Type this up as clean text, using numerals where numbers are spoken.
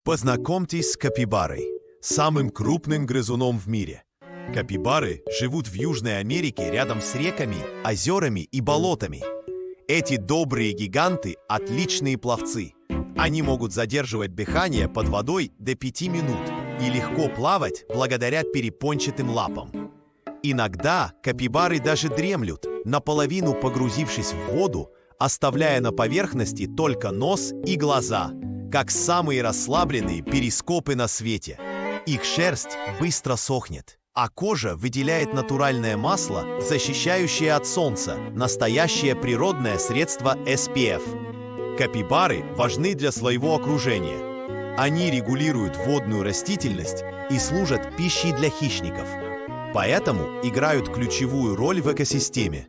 Познакомьтесь с капибарой, самым крупным грызуном в мире. Капибары живут в Южной Америке рядом с реками, озерами и болотами. Эти добрые гиганты – отличные пловцы. Они могут задерживать дыхание под водой до 5 минут и легко плавать благодаря перепончатым лапам. Иногда капибары даже дремлют, наполовину погрузившись в воду, оставляя на поверхности только нос и глаза, как самые расслабленные перископы на свете. Их шерсть быстро сохнет, а кожа выделяет натуральное масло, защищающее от солнца, настоящее природное средство SPF. Капибары важны для своего окружения. Они регулируют водную растительность и служат пищей для хищников. Поэтому играют ключевую роль в экосистеме.